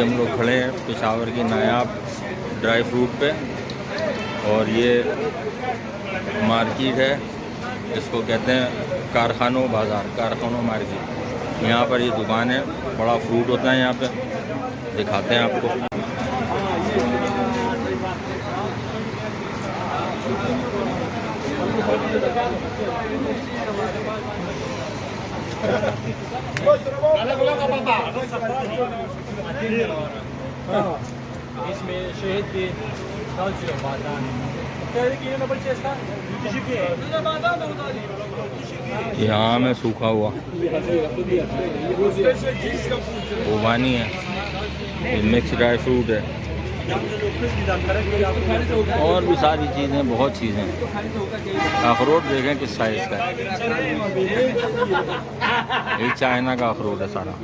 हम लोग खड़े हैं पेशावर की नायाब ड्राई फ्रूट पे, और ये मार्केट है, इसको कहते हैं कारखानों बाज़ार, कारखानों मार्केट। यहाँ पर ये दुकान है, बड़ा फ्रूट होता है यहाँ पे, दिखाते हैं आपको। इसमें शहद के ये आम है सूखा हुआ, ओवानी है, ये मिक्स ड्राई फ्रूट है, और भी सारी चीज़ें, बहुत चीज़ें। अखरोट देखें किस साइज़ का है, ये चाइना का अखरोट है सारा।